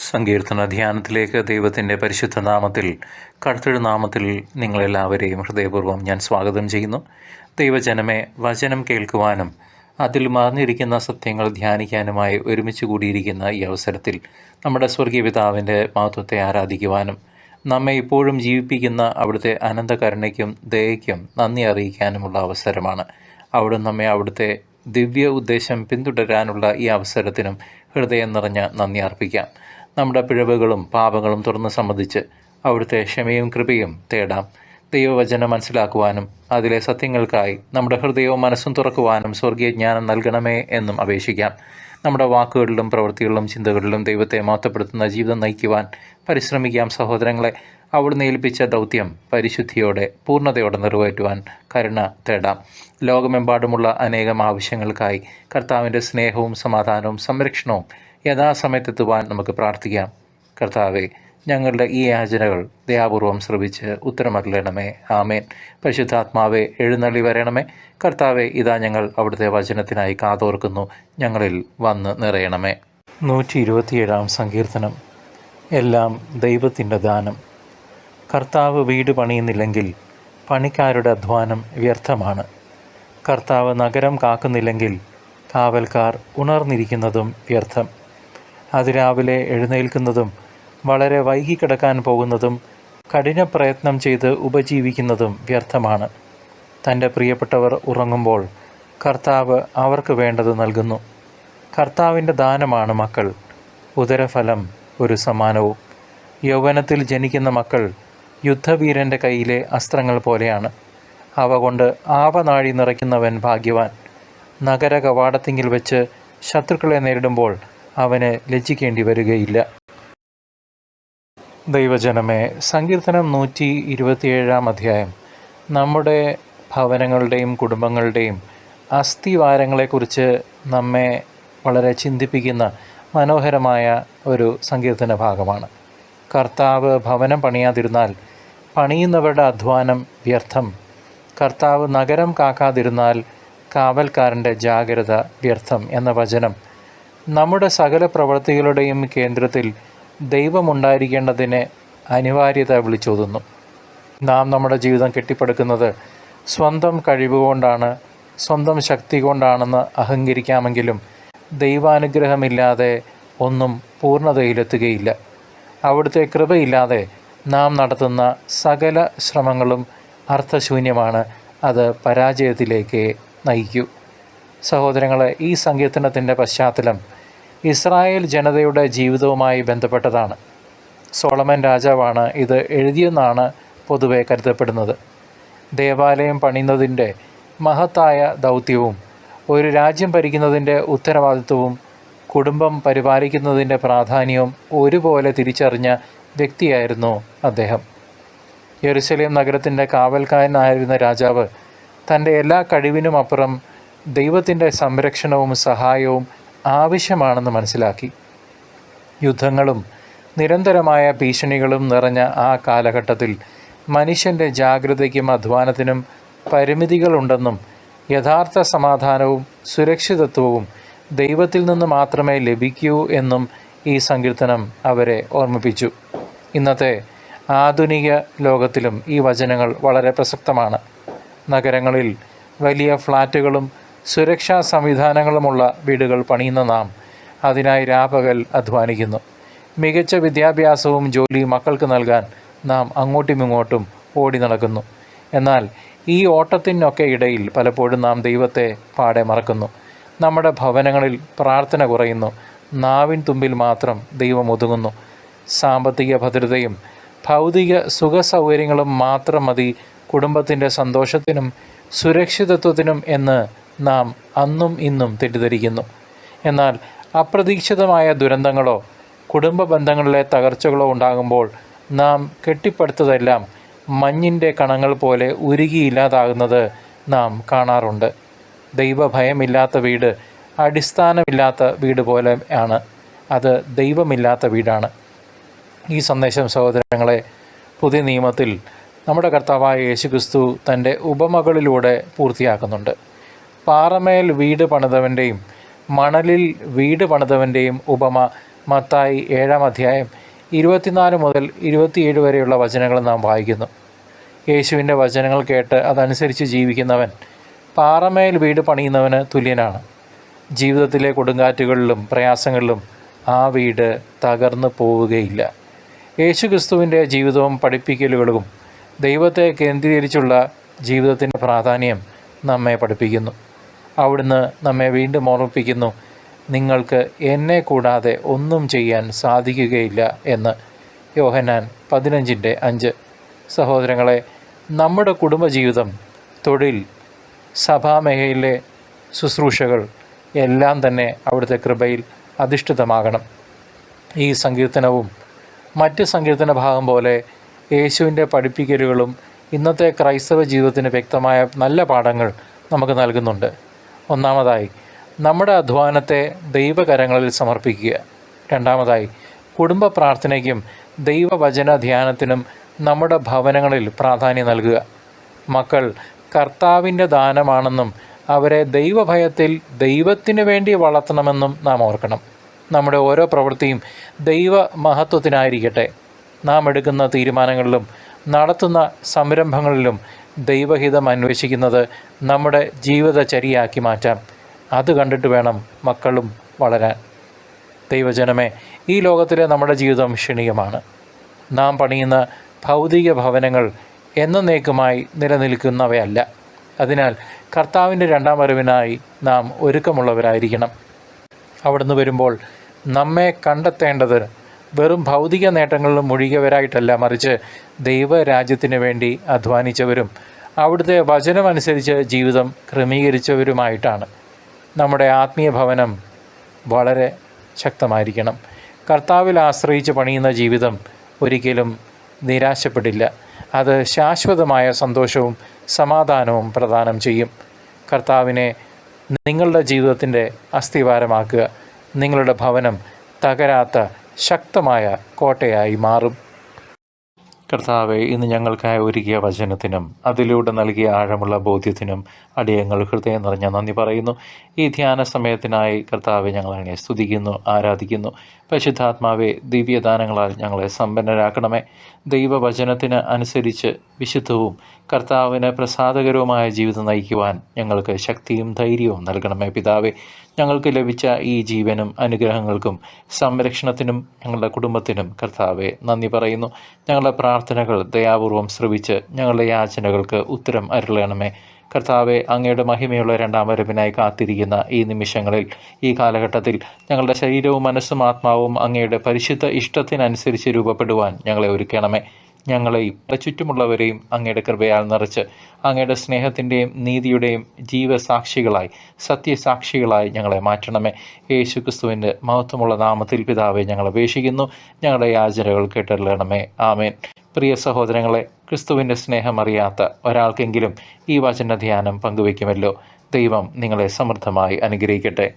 സങ്കീർത്തന ധ്യാനത്തിലേക്ക് ദൈവത്തിൻ്റെ പരിശുദ്ധ നാമത്തിൽ കർത്തൃനാമത്തിൽ നിങ്ങളെല്ലാവരെയും ഹൃദയപൂർവ്വം ഞാൻ സ്വാഗതം ചെയ്യുന്നു. ദൈവജനമേ, വചനം കേൾക്കുവാനും അതിൽ മറഞ്ഞിരിക്കുന്ന സത്യങ്ങൾ ധ്യാനിക്കാനുമായി ഒരുമിച്ച് കൂടിയിരിക്കുന്ന ഈ അവസരത്തിൽ നമ്മുടെ സ്വർഗീയ പിതാവിൻ്റെ മഹത്വത്തെ ആരാധിക്കുവാനും നമ്മെ ഇപ്പോഴും ജീവിപ്പിക്കുന്ന അവിടുത്തെ അനന്തകരുണയ്ക്കും ദയയ്ക്കും നന്ദി അറിയിക്കാനുമുള്ള അവസരമാണ്. അവിടുന്ന് നമ്മെ അവിടുത്തെ ദിവ്യ ഉദ്ദേശം പിന്തുടരാനുള്ള ഈ അവസരത്തിനും ഹൃദയം നിറഞ്ഞ നന്ദി അർപ്പിക്കാം. നമ്മുടെ പിഴവുകളും പാപങ്ങളും തുറന്ന് സമ്മതിച്ച് അവിടുത്തെ ക്ഷമയും കൃപയും തേടാം. ദൈവവചനം മനസ്സിലാക്കുവാനും അതിലെ സത്യങ്ങൾക്കായി നമ്മുടെ ഹൃദയവും മനസ്സും തുറക്കുവാനും സ്വർഗീയ ജ്ഞാനം നൽകണമേ എന്നും അപേക്ഷിക്കാം. നമ്മുടെ വാക്കുകളിലും പ്രവൃത്തികളിലും ചിന്തകളിലും ദൈവത്തെ മഹത്വപ്പെടുത്തുന്ന ജീവിതം നയിക്കുവാൻ പരിശ്രമിക്കാം. സഹോദരങ്ങളെ, അവിടുന്ന് ഏൽപ്പിച്ച ദൗത്യം പരിശുദ്ധിയോടെ പൂർണ്ണതയോടെ നിറവേറ്റുവാൻ കരുണ തേടാം. ലോകമെമ്പാടുമുള്ള അനേകം ആവശ്യങ്ങൾക്കായി കർത്താവിൻ്റെ സ്നേഹവും സമാധാനവും സംരക്ഷണവും യഥാസമയത്തെത്തുവാൻ നമുക്ക് പ്രാർത്ഥിക്കാം. കർത്താവെ, ഞങ്ങളുടെ ഈ യാചനകൾ ദയാപൂർവം ശ്രവിച്ച് ഉത്തരമരുളണമേ. ആമേൻ. പരിശുദ്ധാത്മാവെ, എഴുന്നള്ളി വരണമേ. കർത്താവെ, ഇതാ ഞങ്ങൾ അവിടുത്തെ വചനത്തിനായി കാതോർക്കുന്നു. ഞങ്ങളിൽ വന്ന് നിറയണമേ. 127 സങ്കീർത്തനം. എല്ലാം ദൈവത്തിൻ്റെ ദാനം. കർത്താവ് വീട് പണിയുന്നില്ലെങ്കിൽ പണിക്കാരുടെ അധ്വാനം വ്യർത്ഥമാണ്. കർത്താവ് നഗരം കാക്കുന്നില്ലെങ്കിൽ കാവൽക്കാർ ഉണർന്നിരിക്കുന്നതും വ്യർത്ഥം. അതിരാവിലെ എഴുന്നേൽക്കുന്നതും വളരെ വൈകിക്കിടക്കാൻ പോകുന്നതും കഠിന പ്രയത്നം ചെയ്ത് ഉപജീവിക്കുന്നതും വ്യർത്ഥമാണ്. തൻ്റെ പ്രിയപ്പെട്ടവർ ഉറങ്ങുമ്പോൾ കർത്താവ് അവർക്ക് വേണ്ടത് നൽകുന്നു. കർത്താവിൻ്റെ ദാനമാണ് മക്കൾ, ഉദരഫലം ഒരു സമ്മാനവും. യൗവനത്തിൽ ജനിക്കുന്ന മക്കൾ യുദ്ധവീരൻ്റെ കയ്യിലെ അസ്ത്രങ്ങൾ പോലെയാണ്. അവ കൊണ്ട് ആവനാഴി നിറയ്ക്കുന്നവൻ ഭാഗ്യവാൻ. നഗര കവാടത്തിങ്കിൽ വെച്ച് ശത്രുക്കളെ നേരിടുമ്പോൾ അവന് ലജ്ജിക്കേണ്ടി വരികയില്ല. ദൈവജനമേ, സങ്കീർത്തനം 127 അധ്യായം നമ്മുടെ ഭവനങ്ങളുടെയും കുടുംബങ്ങളുടെയും അസ്ഥിവാരങ്ങളെക്കുറിച്ച് നമ്മെ വളരെ ചിന്തിപ്പിക്കുന്ന മനോഹരമായ ഒരു സങ്കീർത്തന ഭാഗമാണ്. കർത്താവ് ഭവനം പണിയാതിരുന്നാൽ പണിയുന്നവരുടെ അധ്വാനം വ്യർത്ഥം. കർത്താവ് നഗരം കാക്കാതിരുന്നാൽ കാവൽക്കാരൻ്റെ ജാഗ്രത വ്യർത്ഥം എന്ന വചനം നമ്മുടെ സകല പ്രവൃത്തികളുടെയും കേന്ദ്രത്തിൽ ദൈവമുണ്ടായിരിക്കേണ്ടതിന് അനിവാര്യത വിളിച്ചോതുന്നു. നാം നമ്മുടെ ജീവിതം കെട്ടിപ്പടുക്കുന്നത് സ്വന്തം കഴിവുകൊണ്ടാണ്, സ്വന്തം ശക്തി കൊണ്ടാണെന്ന് അഹങ്കരിക്കാമെങ്കിലും ദൈവാനുഗ്രഹമില്ലാതെ ഒന്നും പൂർണ്ണതയിലെത്തുകയില്ല. അവിടുത്തെ കൃപയില്ലാതെ നാം നടത്തുന്ന സകല ശ്രമങ്ങളും അർത്ഥശൂന്യമാണ്. അത് പരാജയത്തിലേക്ക് നയിക്കൂ. സഹോദരങ്ങളെ, ഈ സങ്കീർത്തനത്തിൻ്റെ പശ്ചാത്തലം ഇസ്രായേൽ ജനതയുടെ ജീവിതവുമായി ബന്ധപ്പെട്ടതാണ്. സോളമൻ രാജാവാണ് ഇത് എഴുതിയെന്നാണ് പൊതുവെ കരുതപ്പെടുന്നത്. ദേവാലയം പണിയുന്നതിൻ്റെ മഹത്തായ ദൗത്യവും ഒരു രാജ്യം ഭരിക്കുന്നതിൻ്റെ ഉത്തരവാദിത്വവും കുടുംബം പരിപാലിക്കുന്നതിൻ്റെ പ്രാധാന്യവും ഒരുപോലെ തിരിച്ചറിഞ്ഞ വ്യക്തിയായിരുന്നു അദ്ദേഹം. യെരുശലേം നഗരത്തിൻ്റെ കാവൽക്കാരനായിരുന്ന രാജാവ് തൻ്റെ എല്ലാ കഴിവിനുമപ്പുറം ദൈവത്തിൻ്റെ സംരക്ഷണവും സഹായവും ആവശ്യമാണെന്ന് മനസ്സിലാക്കി. യുദ്ധങ്ങളും നിരന്തരമായ ഭീഷണികളും നിറഞ്ഞ ആ കാലഘട്ടത്തിൽ മനുഷ്യൻ്റെ ജാഗ്രതയ്ക്കും അധ്വാനത്തിനും പരിമിതികളുണ്ടെന്നും യഥാർത്ഥ സമാധാനവും സുരക്ഷിതത്വവും ദൈവത്തിൽ നിന്ന് മാത്രമേ ലഭിക്കൂ എന്നും ഈ സങ്കീർത്തനം അവരെ ഓർമ്മിപ്പിച്ചു. ഇന്നത്തെ ആധുനിക ലോകത്തിലും ഈ വചനങ്ങൾ വളരെ പ്രസക്തമാണ്. നഗരങ്ങളിൽ വലിയ ഫ്ലാറ്റുകളും സുരക്ഷാ സംവിധാനങ്ങളുമുള്ള വീടുകൾ പണിയുന്ന നാം അതിനായി രാപകൽ അധ്വാനിക്കുന്നു. മികച്ച വിദ്യാഭ്യാസവും ജോലിയും മക്കൾക്ക് നൽകാൻ നാം അങ്ങോട്ടുമിങ്ങോട്ടും ഓടി നടക്കുന്നു. എന്നാൽ ഈ ഓട്ടത്തിനൊക്കെ ഇടയിൽ പലപ്പോഴും നാം ദൈവത്തെ പാടെ മറക്കുന്നു. നമ്മുടെ ഭവനങ്ങളിൽ പ്രാർത്ഥന കുറയുന്നു. നാവിൻ തുമ്പിൽ മാത്രം ദൈവം ഒതുങ്ങുന്നു. സാമ്പത്തിക ഭദ്രതയും ഭൗതിക സുഖസൗകര്യങ്ങളും മാത്രം മതി കുടുംബത്തിൻ്റെ സന്തോഷത്തിനും സുരക്ഷിതത്വത്തിനും എന്ന് നാം അന്നും ഇന്നും തെറ്റിദ്ധരിക്കുന്നു. എന്നാൽ അപ്രതീക്ഷിതമായ ദുരന്തങ്ങളോ കുടുംബ ബന്ധങ്ങളിലെ തകർച്ചകളോ ഉണ്ടാകുമ്പോൾ നാം കെട്ടിപ്പടുത്തതെല്ലാം മഞ്ഞിൻ്റെ കണങ്ങൾ പോലെ ഉരുകിയില്ലാതാകുന്നത് നാം കാണാറുണ്ട്. ദൈവഭയമില്ലാത്ത വീട് അടിസ്ഥാനമില്ലാത്ത വീട് പോലെ ആണ്. അത് ദൈവമില്ലാത്ത വീടാണ്. ഈ സന്ദേശം സഹോദരങ്ങളെ, പുതിയ നിയമത്തിൽ നമ്മുടെ കർത്താവായ യേശുക്രിസ്തു തൻ്റെ ഉപമകളിലൂടെ പൂർത്തിയാക്കുന്നുണ്ട്. പാറമേൽ വീട് പണിതവൻ്റെയും മണലിൽ വീട് പണിതവൻ്റെയും ഉപമ മത്തായി 7-ാം അധ്യായം 24 മുതൽ 27 വരെയുള്ള വചനങ്ങൾ നാം വായിക്കുന്നു. യേശുവിൻ്റെ വചനങ്ങൾ കേട്ട് അതനുസരിച്ച് ജീവിക്കുന്നവൻ പാറമേൽ വീട് പണിയുന്നവന് തുല്യനാണ്. ജീവിതത്തിലെ കൊടുങ്കാറ്റുകളിലും പ്രയാസങ്ങളിലും ആ വീട് തകർന്നു പോവുകയില്ല. യേശുക്രിസ്തുവിൻ്റെ ജീവിതവും പഠിപ്പിക്കലുകളും ദൈവത്തെ കേന്ദ്രീകരിച്ചുള്ള ജീവിതത്തിൻ്റെ പ്രാധാന്യം നമ്മെ പഠിപ്പിക്കുന്നു. അവിടുന്ന് നമ്മെ വീണ്ടും ഓർമ്മിപ്പിക്കുന്നു, നിങ്ങൾക്ക് എന്നെ കൂടാതെ ഒന്നും ചെയ്യാൻ സാധിക്കുകയില്ല എന്ന്. യോഹന്നാൻ 15:5. സഹോദരങ്ങളെ, നമ്മുടെ കുടുംബജീവിതം, തൊഴിൽ, സഭാമേഖലയിലെ ശുശ്രൂഷകൾ എല്ലാം തന്നെ അവിടുത്തെ കൃപയിൽ അധിഷ്ഠിതമാകണം. ഈ സങ്കീർത്തനവും മറ്റ് സങ്കീർത്തന ഭാഗം പോലെ യേശുവിൻ്റെ പഠിപ്പിക്കലുകളും ഇന്നത്തെ ക്രൈസ്തവ ജീവിതത്തിന് വ്യക്തമായ നല്ല പാഠങ്ങൾ നമുക്ക് നൽകുന്നുണ്ട്. ഒന്നാമതായി, നമ്മുടെ അധ്വാനത്തെ ദൈവകരങ്ങളിൽ സമർപ്പിക്കുക. രണ്ടാമതായി, കുടുംബ പ്രാർത്ഥനയ്ക്കും ദൈവവചന ധ്യാനത്തിനും നമ്മുടെ ഭവനങ്ങളിൽ പ്രാധാന്യം നൽകുക. മക്കൾ കർത്താവിൻ്റെ ദാനമാണെന്നും അവരെ ദൈവഭയത്തിൽ ദൈവത്തിനു വേണ്ടി വളർത്തണമെന്നും നാം ഓർക്കണം. നമ്മുടെ ഓരോ പ്രവൃത്തിയും ദൈവ മഹത്വത്തിനായിരിക്കട്ടെ. നാം എടുക്കുന്ന തീരുമാനങ്ങളിലും നടത്തുന്ന സംരംഭങ്ങളിലും ദൈവഹിതം അന്വേഷിക്കുന്നത് നമ്മുടെ ജീവിതചര്യയാക്കി മാറ്റാം. അത് കണ്ടിട്ട് വേണം മക്കളും വളരാൻ. ദൈവജനമേ, ഈ ലോകത്തിലെ നമ്മുടെ ജീവിതം ക്ഷണികമാണ്. നാം പണിയുന്ന ഭൗതിക ഭവനങ്ങൾ എന്നേക്കുമായി നിലനിൽക്കുന്നവയല്ല. അതിനാൽ കർത്താവിൻ്റെ രണ്ടാം വരവിനായി നാം ഒരുക്കമുള്ളവരായിരിക്കണം. അവിടുന്ന് വരുമ്പോൾ നമ്മെ കണ്ടെത്തേണ്ടത് വെറും ഭൗതിക നേട്ടങ്ങളിൽ മുഴുകിയവരായിട്ടല്ല, മറിച്ച് ദൈവരാജ്യത്തിന് വേണ്ടി അധ്വാനിച്ചവരും അവിടുത്തെ വചനമനുസരിച്ച് ജീവിതം ക്രമീകരിച്ചവരുമായിട്ടാണ്. നമ്മുടെ ആത്മീയ ഭവനം വളരെ ശക്തമായിരിക്കണം. കർത്താവിൽ ആശ്രയിച്ച് പണിയുന്ന ജീവിതം ഒരിക്കലും നിരാശപ്പെടില്ല. അത് ശാശ്വതമായ സന്തോഷവും സമാധാനവും പ്രദാനം ചെയ്യും. കർത്താവിനെ നിങ്ങളുടെ ജീവിതത്തിൻ്റെ അസ്ഥിവാരമാക്കുക. നിങ്ങളുടെ ഭവനം തകരാത്ത ശക്തമായ കോട്ടയായി മാറും. കർത്താവെ, ഇന്ന് ഞങ്ങൾക്കായി ഒരുക്കിയ വചനത്തിനും അതിലൂടെ നൽകിയ ആഴമുള്ള ബോധ്യത്തിനും അടിയങ്ങൾ ഹൃദയം നിറഞ്ഞ നന്ദി പറയുന്നു. ഈ ധ്യാന സമയത്തിനായി കർത്താവെ ഞങ്ങൾ അങ്ങയെ സ്തുതിക്കുന്നു, ആരാധിക്കുന്നു. പരിശുദ്ധാത്മാവെ, ദിവ്യദാനങ്ങളാൽ ഞങ്ങളെ സമ്പന്നരാക്കണമേ. ദൈവവചനത്തിന് അനുസരിച്ച് വിശുദ്ധവും കർത്താവിന് പ്രസാദകരവുമായ ജീവിതം നയിക്കുവാൻ ഞങ്ങൾക്ക് ശക്തിയും ധൈര്യവും നൽകണമേ. പിതാവെ, ഞങ്ങൾക്ക് ലഭിച്ച ഈ ജീവനും അനുഗ്രഹങ്ങൾക്കും സംരക്ഷണത്തിനും ഞങ്ങളുടെ കുടുംബത്തിനും കർത്താവെ നന്ദി പറയുന്നു. ഞങ്ങളുടെ പ്രാർത്ഥനകൾ ദയാപൂർവം ശ്രവിച്ച് ഞങ്ങളുടെ യാചനകൾക്ക് ഉത്തരം അരുളണമേ. കർത്താവെ, അങ്ങയുടെ മഹിമയുള്ള രണ്ടാം വരവിനായി കാത്തിരിക്കുന്ന ഈ നിമിഷങ്ങളിൽ, ഈ കാലഘട്ടത്തിൽ ഞങ്ങളുടെ ശരീരവും മനസ്സും ആത്മാവും അങ്ങയുടെ പരിശുദ്ധ ഇഷ്ടത്തിനനുസരിച്ച് രൂപപ്പെടുവാൻ ഞങ്ങളെ ഒരുക്കണമേ. ഞങ്ങളെയും ചുറ്റുമുള്ളവരെയും അങ്ങയുടെ കൃപയാൽ നിറച്ച് അങ്ങയുടെ സ്നേഹത്തിൻ്റെയും നീതിയുടെയും ജീവസാക്ഷികളായി, സത്യസാക്ഷികളായി ഞങ്ങളെ മാറ്റണമേ. യേശുക്രിസ്തുവിൻ്റെ മഹത്വമുള്ള നാമത്തിൽ പിതാവെ ഞങ്ങൾ അപേക്ഷിക്കുന്നു. ഞങ്ങളുടെ യാചനകൾ കേട്ടറിയണമേ. ആമേൻ. പ്രിയ സഹോദരങ്ങളെ, ക്രിസ്തുവിൻ്റെ സ്നേഹം അറിയാത്ത ഒരാൾക്കെങ്കിലും ഈ വചന ധ്യാനം പങ്കുവയ്ക്കുമല്ലോ. ദൈവം നിങ്ങളെ സമൃദ്ധമായി അനുഗ്രഹിക്കട്ടെ.